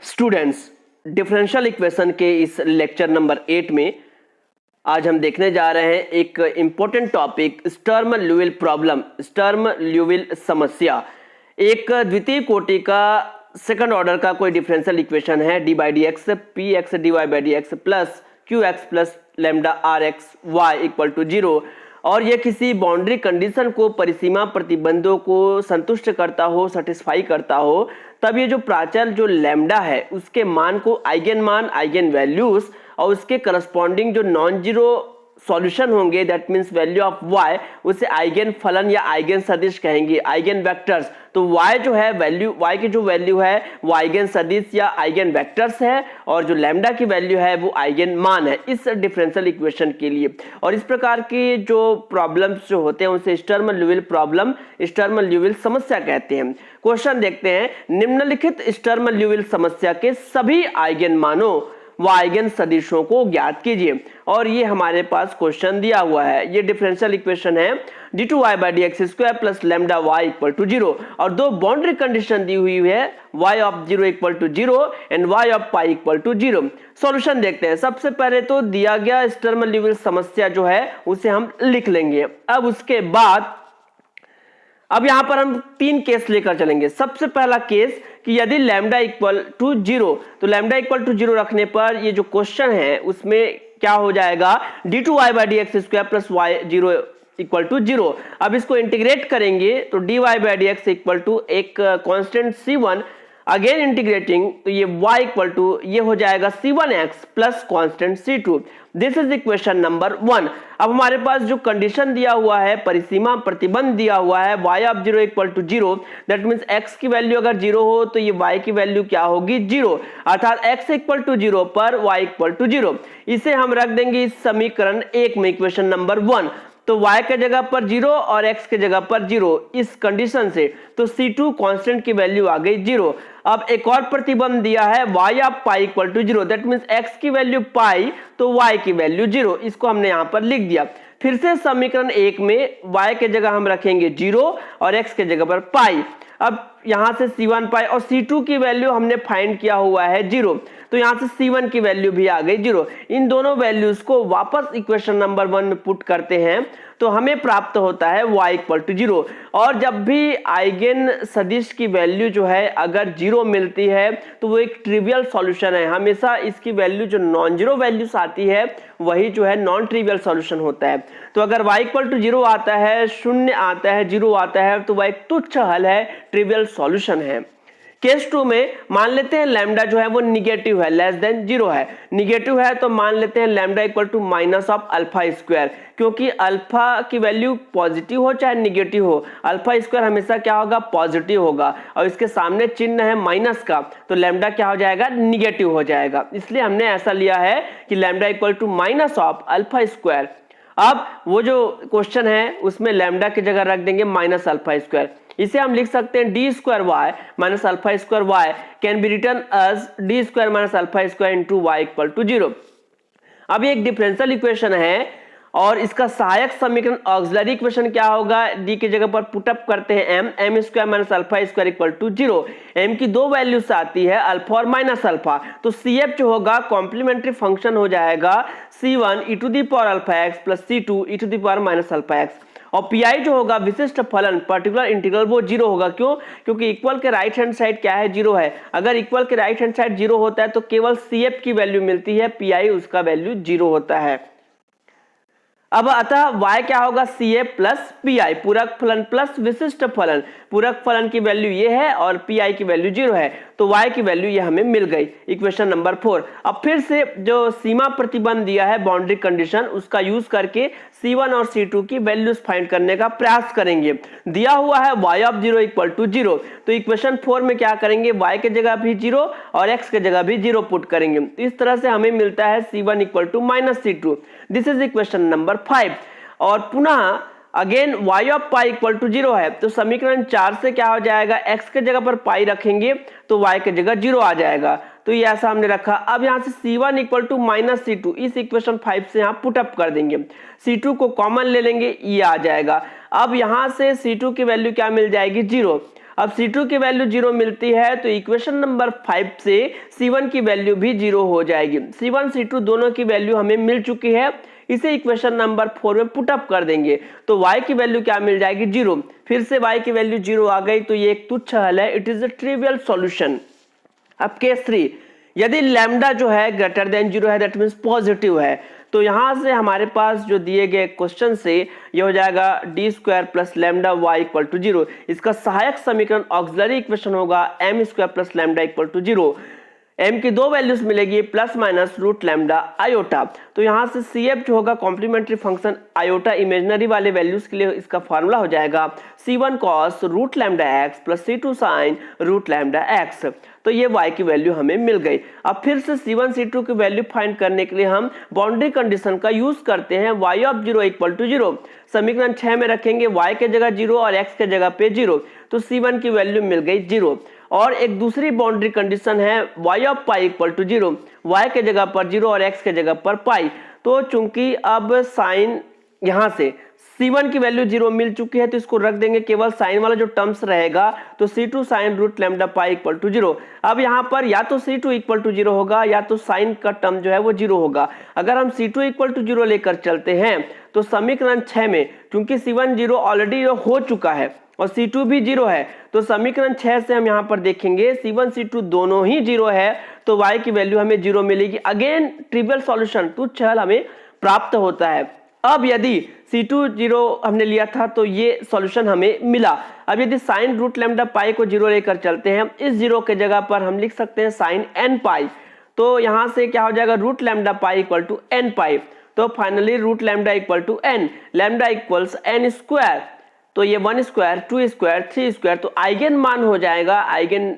Students, differential equation के इस lecture number 8 में आज हम देखने जा रहे हैं एक important topic Sturm Liouville problem, Sturm Liouville समस्या। एक द्वितीय कोटि का सेकंड ऑर्डर का कोई डिफरेंशियल इक्वेशन है d by d x p x d y by d x plus q x plus lambda r x y equal to 0 और यह किसी बाउंड्री कंडीशन को परिसीमा प्रतिबंधों को संतुष्ट करता हो, सेटिस्फाई करता हो, तब ये जो प्राचल जो लैम्डा है उसके मान को आइगन मान, आइगन वैल्यूज और उसके करस्पॉन्डिंग जो नॉन जीरो सॉल्यूशन होंगे, that means value of y, उसे आइगन फलन या आइगन सदिश कहेंगे, आइगन वेक्टर्स। तो y जो है वैल्यू, y की जो वैल्यू है वो आइगन सदिश या आइगन वेक्टर्स है और जो लैम्डा की वैल्यू है वो आइगन मान है इस डिफरेंशियल इक्वेशन के लिए। और इस प्रकार की जो प्रॉब्लम्स जो होते हैं उसे Sturm Liouville problem, Sturm Liouville समस्या कहते हैं। क्वेश्चन देखते हैं, निम्नलिखित स्टर्म ल्यूविल समस्या के सभी आइगन मानों व आइगन सदिशों को ज्ञात कीजिए। और ये हमारे पास क्वेश्चन दिया हुआ है, ये डिफरेंशियल इक्वेशन है d2y by d x square plus lambda y equal to 0 और दो बाउंड्री कंडीशन दी हुई है y of 0 equal to 0 and y of pi equal to 0। Solution देखते हैं। सबसे पहले तो दिया गया स्टर्म ल्यूविल समस्या जो है उसे हम लिख लेंगे। अब उसके बाद अब यहां पर हम तीन केस लेकर चलेंगे। सबसे पहला केस कि यदि लैम्डा इक्वल टू 0, तो लैम्डा इक्वल टू 0 रखने पर ये जो क्वेश्चन है उसमें क्या हो जाएगा, d2y by d x square plus y 0 equal to 0। अब इसको इंटीग्रेट करेंगे तो dy by d x equal to एक कांस्टेंट c1, अगेन इंटीग्रेटिंग तो ये y इक्वल टू ये हो जाएगा c1x plus constant c2। This is equation number 1। अब हमारे पास जो कंडीशन दिया हुआ है, परिसीमा प्रतिबंध दिया हुआ है y of 0 equal to 0, that means x की वैल्यू अगर 0 हो तो ये y की वैल्यू क्या होगी, 0, अर्थात x इक्वल टू 0 पर y इक्वल टू 0। इसे हम रख देंगे इस समीकरण 1 में, इक्वेशन नंबर 1। तो y के जगह पर 0 और x के जगह पर 0 इस कंडीशन से, तो c2 कांस्टेंट की वैल्यू आ गई 0। अब एक और प्रतिबंध दिया है y of pi equal to 0, that means x की वैल्यू पाई तो y की वैल्यू 0, इसको हमने यहां पर लिख दिया। फिर से समीकरण 1 में y के जगह हम रखेंगे 0 और x के जगह पर पाई। अब यहां से c1 पाई और c2 की वैल्यू हमने फाइंड किया हुआ है 0, तो यहां से c1 की वैल्यू भी आ गई 0। इन दोनों वैल्यूज को वापस इक्वेशन नंबर 1 में पुट करते हैं तो हमें प्राप्त होता है y इक्वल टू 0। और जब भी आइगन सदिश की वैल्यू जो है अगर 0 मिलती है तो वो एक ट्रिवियल सॉल्यूशन है। हमेशा इसकी वैल्यू जो नॉन जीरो वैल्यूज आती है वही जो है नॉन ट्रिवियल सॉल्यूशन होता है। तो अगर y इक्वल टू 0 आता है, 0 आता है, 0 आता है तो वह एक तुच्छ हल है, ट्रिवियल सॉल्यूशन है। केस 2 में मान लेते हैं लैम्डा जो है वो निगेटिव है, लेस देन 0 है। निगेटिव है तो मान लेते हैं lambda equal to minus of alpha square, क्योंकि अल्फा की वैल्यू पॉजिटिव हो चाहे निगेटिव हो, अल्फा स्क्वायर हमेशा क्या होगा, पॉजिटिव होगा और इसके सामने चिन्ह है माइनस का, तो लैम्डा क्या हो जाएगा, निगेटिव हो जाएगा। इसलिए हमने ऐसा लिया है कि lambda equal to minus of alpha square. अब वो जो क्वेश्चन है उसमें लैम्डा की जगह रख देंगे माइनस अल्फा स्क्वायर। इसे हम लिख सकते हैं d square y minus alpha square y can be written as d square minus alpha square into y equal to 0। अब ये एक डिफरेंशियल इक्वेशन है और इसका सहायक समीकरण ऑक्सिलरी इक्वेशन क्या होगा, डी की जगह पर पुटअप करते हैं m square minus alpha square equal to 0। M की दो वैल्यूज आती है अल्फा और माइनस अल्फा, तो सी एफ जो होगा कॉम्प्लीमेंट्री फंक्शन हो जाएगा c1 e to the power alpha x plus c2 e to the power minus alpha x. और पीआई जो होगा विशिष्ट फलन पर्टिकुलर इंटीग्रल वो 0 होगा। क्यों? क्योंकि इक्वल के राइट हैंड साइड क्या है, 0 है। अगर इक्वल के राइट हैंड साइड 0 होता है तो केवल CF की वैल्यू मिलती है, पीआई उसका वैल्यू 0 होता है। अब अतः y क्या होगा, CA प्लस पीआई, पूरक फलन प्लस विशिष्ट फलन। पूरक फलन की वैल्यू ये है और पीआई की वैल्यू 0 है, तो y की वैल्यू ये हमें मिल गई, इक्वेशन नंबर 4। अब फिर से जो सीमा प्रतिबंध दिया है, बाउंड्री कंडीशन, उसका यूज करके c1 और c2 की वैल्यूज फाइंड करने का प्रयास करेंगे। दिया हुआ है y ऑफ 0 इक्वल टू 0, तो इक्वेशन 4 में क्या करेंगे, y के जगह भी 0 और x के जगह भी 0 पुट करेंगे। इस तरह से हमें मिलता है c1 equal to minus c2। This is equation number 5। और पुनः again y of pi equal to 0 है, तो समीकरण 4 से क्या हो जाएगा, x के जगह पर पाई रखेंगे तो y के जगह 0 आ जाएगा, तो ये ऐसा हमने रखा। अब यहाँ से c1 equal to minus c2 इस इक्वेशन 5 से यहाँ पुटअप कर देंगे, c2 को कॉमन ले लेंगे, ये आ जाएगा। अब यहाँ से c2 की वैल्यू क्या मिल जाएगी, 0। अब C2 की वैल्यू 0 मिलती है तो इक्वेशन नंबर 5 से C1 की वैल्यू भी 0 हो जाएगी। C1 C2 दोनों की वैल्यू हमें मिल चुकी है, इसे इक्वेशन नंबर 4 में पुट अप कर देंगे तो y की वैल्यू क्या मिल जाएगी 0। फिर से y की वैल्यू 0 आ गई तो ये एक तुच्छ हल है, it is a trivial solution. अब केस 3, यदि लैम्डा जो है ग्रेटर देन 0 है, दैट मीन्स पॉजिटिव है, तो यहां से हमारे पास जो दिए गए क्वेश्चन से ये हो जाएगा d square plus lambda y equal to 0। इसका सहायक समीकरण ऑक्सिलरी इक्वेशन होगा m square plus lambda equal to 0। m की दो वैल्यूज मिलेगी plus minus root lambda iota. तो यहां से CF जो होगा कॉम्प्लीमेंट्री फंक्शन आयोटा इमेजिनरी वाले वैल्यूज के लिए इसका फॉर्मूला हो जाएगा C1 cos root lambda x plus C2 sin root lambda x. तो ये y की वैल्यू हमें मिल गई। अब फिर से C1 C2 की वैल्यू फाइंड करने के लिए हम बाउंड्री कंडीशन का यूज करते हैं y ऑफ 0 इक्वल टू 0। समीकरण 6 में रखेंगे y के जगह 0 और x के जगह पे 0, तो C1 की वैल्यू मिल गई 0। और एक दूसरी बाउंड्री कंडीशन है y of pi equal to 0, y के जगह पर 0 और x के जगह पर पाई। तो चूंकि अब साइन यहां से C1 की वैल्यू 0 मिल चुकी है तो इसको रख देंगे, केवल साइन वाला जो टर्म्स रहेगा तो C2 sine root lambda pi equal to 0। अब यहाँ पर या तो C2 इक्वल टू 0 होगा या तो साइन का टर्म जो है वो 0 होगा। अगर हम C2 इक्वल टू 0 लेकर चलते हैं तो समीकरण 6 में चूंकि C1 0 ऑलरेडी हो चुका है और C2 भी 0 है, तो समीकरण 6 से हम यहाँ पर देखेंगे C1 C2 दोनों ही 0 है तो y की वैल्यू हमें 0 मिलेगी। अगेन ट्रिवियल सॉल्यूशन, तुच्छ हल हमें प्राप्त होता है। अब यदि C2 0 हमने लिया था तो ये सॉल्यूशन हमें मिला। अब यदि साइन रूट लैम्डा पाई को 0 लेकर चलते हैं, इस 0 के जगह पर हम लिख सकते हैं साइन n पाई, तो यहां से क्या हो जाएगा root lambda pi equal to n pi. तो finally root lambda equal to n, lambda equals n square, तो ये 1 स्क्वायर 2 स्क्वायर 3 स्क्वायर, तो आइगन मान हो जाएगा, आइगन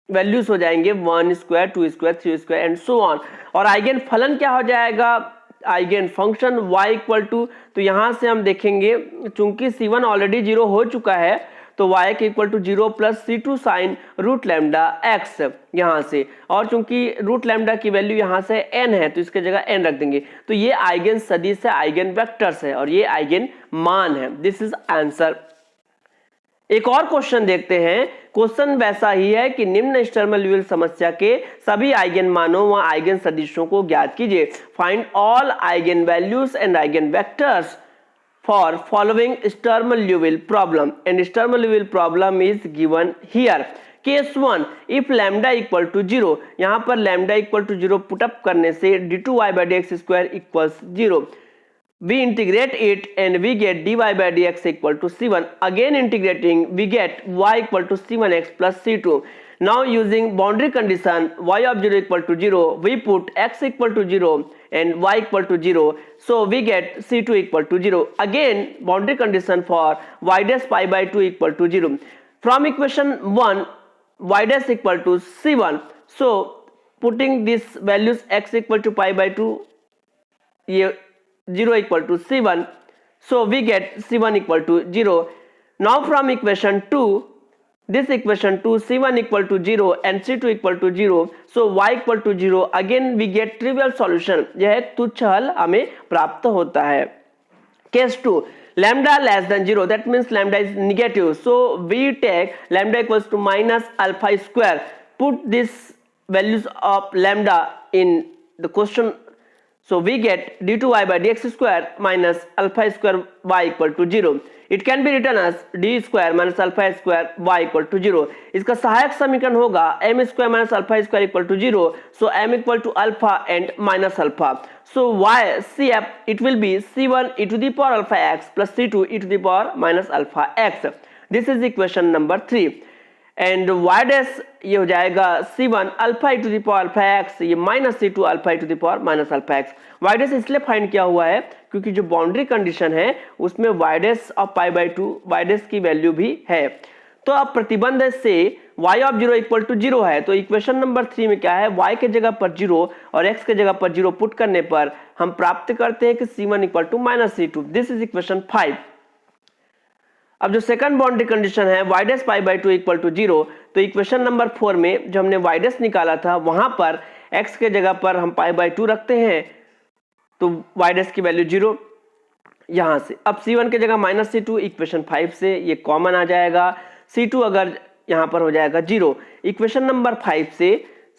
वैल्यूज हो जाएंगे 1 square 2 square 3 square and so on. और आइगन फलन क्या हो जाएगा, eigen function y equal to, तो यहां से हम देखेंगे चूंकि C1 ऑलरेडी 0 हो चुका है तो y के equal to 0 plus C2 sine root lambda x यहां से, और चूंकि रूट लैम्डा की वैल्यू यहां से n है तो इसके जगह n रख देंगे। तो ये आइगन सदिश है, आइगन वेक्टर्स है और ये आइगन मान है। This is answer. एक और क्वेश्चन देखते हैं। क्वेश्चन वैसा ही है कि निम्न स्टर्म ल्यूविल समस्या के सभी आइगन मानों व आइगन सदिशों को ज्ञात कीजिए। Find all eigen values and eigen vectors for following Sturm Liouville problem, and Sturm Liouville problem is given here. Case 1, if lambda equal to 0, यहां पर लैम्डा इक्वल टू 0 पुटअप करने से d2y/dx² equals 0, we integrate it and we get dy by dx equal to c1. Again integrating, we get y equal to c1x plus c2. Now using boundary condition y of 0 equal to 0, we put x equal to 0 and y equal to 0, so we get c2 equal to 0. Again boundary condition for y dash pi by 2 equal to 0. From equation 1, y dash equal to c1, so putting these values x equal to pi by 2, ये 0 equal to c1, so we get c1 equal to 0. Now from equation 2, this equation 2, c1 equal to 0 and c2 equal to 0, so y equal to 0. Again we get trivial solution, यह एक तुच्छ हल हमें प्राप्त होता है। Case 2, lambda less than 0, that means lambda is negative, so we take lambda equals to minus alpha square. Put these values of lambda in the question, so we get d2y by dx square minus alpha square y equal to 0. It can be written as d square minus alpha square y equal to 0. इसका सहायक समीकरण होगा m square minus alpha square equal to 0. So m equal to alpha and minus alpha. So y cf, it will be c1 e to the power alpha x plus c2 e to the power minus alpha x. This is equation number 3. And y dash ये हो जाएगा c1 alpha e to the power alpha x, ये minus c2 alpha e to the power minus alpha x. y dash इसलिए find किया हुआ है क्योंकि जो बाउंड्री कंडीशन है उसमें y dash of pi by 2 y dash की वैल्यू भी है। तो अब प्रतिबंध से y ऑफ 0 इक्वल टू 0 है, तो इक्वेशन नंबर 3 में क्या है, y के जगह पर 0 और x के जगह पर 0 पुट करने पर हम प्राप्त करते हैं कि c1 equal to minus c2। This is equation 5। अब जो सेकंड बाउंड्री कंडीशन है y dash pi by 2 equal to 0, तो इक्वेशन नंबर 4 में जो हमने y डैश निकाला था वहां पर x के जगह पर हम पाई बाई 2 रखते हैं तो y डैश की वैल्यू 0 यहां से। अब c1 के जगह माइनस c2, इक्वेशन 5 से ये कॉमन आ जाएगा। C2 अगर यहाँ पर हो जाएगा 0। इक्वेशन नंबर 5 से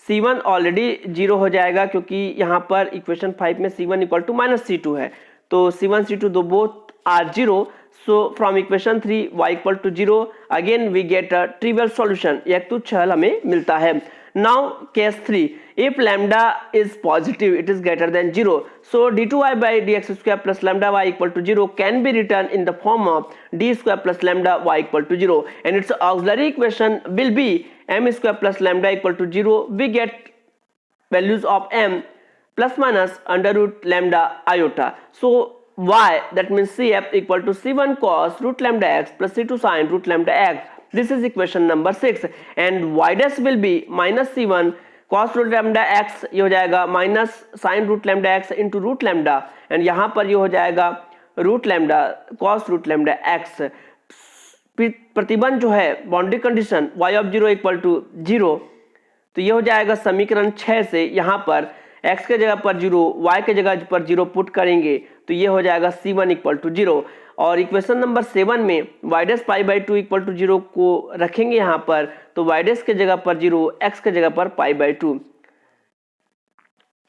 C1 ऑलरेडी 0 हो जाएगा, क्योंकि यहाँ पर इक्वेशन 5 में C1 equal to minus C2 है, तो C1 C2 दो both are 0। So from equation 3 y equal to 0, again we get a trivial solution, एक तुच्छ हल हमें मिलता है। Now case 3, if lambda is positive, it is greater than 0, so d2y by dx square plus lambda y equal to 0 can be written in the form of d square plus lambda y equal to 0, and its auxiliary equation will be m square plus lambda equal to 0. We get values of m plus minus under root lambda iota. So y, that means cf equal to c1 cos root lambda x plus c2 sin root lambda x. This is equation number 6, and y dash will be minus c1 cos root lambda x, ये हो जाएगा minus sin root lambda x into root lambda, and यहाँ पर ये हो जाएगा root lambda cos root lambda x. प्रतिबंध जो है boundary condition y of 0 equal to 0, तो ये हो जाएगा समीकरण 6 से यहाँ पर x के जगह पर 0, y के जगह पर 0 पुट करेंगे, तो ये हो जाएगा C1 इक्वल टू 0। और इक्वेशन नंबर 7 में y dash pi by 2 equal to 0 को रखेंगे यहाँ पर, तो y डैश के जगह पर 0, x के जगह पर पाई बाई 2।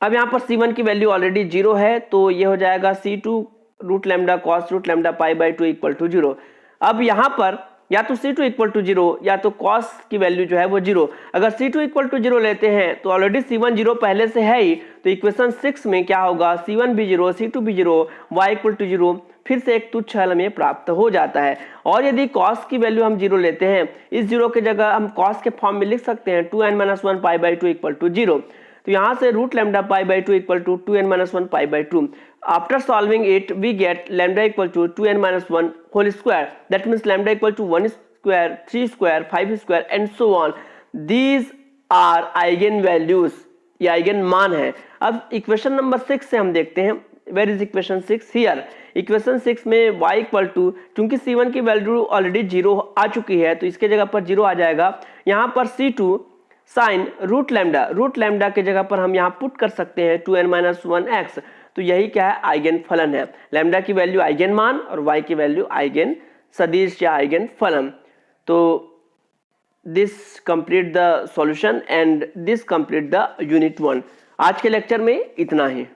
अब यहाँ पर C1 की वैल्यू ऑलरेडी 0 है, तो ये हो जाएगा C2 root lambda cos root lambda pi by 2 equal to 0। अब यहाँ पर या तो C2 इक्वल टू 0 या तो कॉस की वैल्यू जो है वो 0। अगर C2 इक्वल टू 0 लेते हैं तो ऑलरेडी C1 0 पहले से है ही, तो इक्वेशन 6 में क्या होगा, C1 भी 0, C2 भी 0, y इक्वल टू 0, फिर से एक तुच्छ हल हमें प्राप्त हो जाता है। और यदि कॉस की वैल्यू हम 0 लेते हैं, इस 0 के जगह हम कॉस के फॉर्म में लिख सकते हैं 2n-1 pi by 2 equal to 0। तो यहाँ से root lambda pi by 2 equal to 2n-1 pi by 2। After solving it, we get lambda equal to 2n-1 whole square. That means lambda equal to 1 square, 3 square, 5 square and so on. These are eigen values. ये eigen मान है। अब equation number 6 से हम देखते हैं, where is equation 6 here. Equation 6 में y equal to, क्योंकि C1 की वैल्यू ऑलरेडी 0 आ चुकी है, तो इसके जगह पर 0 आ जाएगा। यहाँ पर C2 साइन रूट लैम्डा के जगह पर हम यहाँ पुट कर सकते हैं 2n-1x। तो यही क्या है, आइगन फलन है। लैम्डा की वैल्यू आइगन मान और y की वैल्यू आइगन सदिश या आइगन फलन। तो this complete the solution and this complete the unit 1। आज के लेक्चर में इतना ही।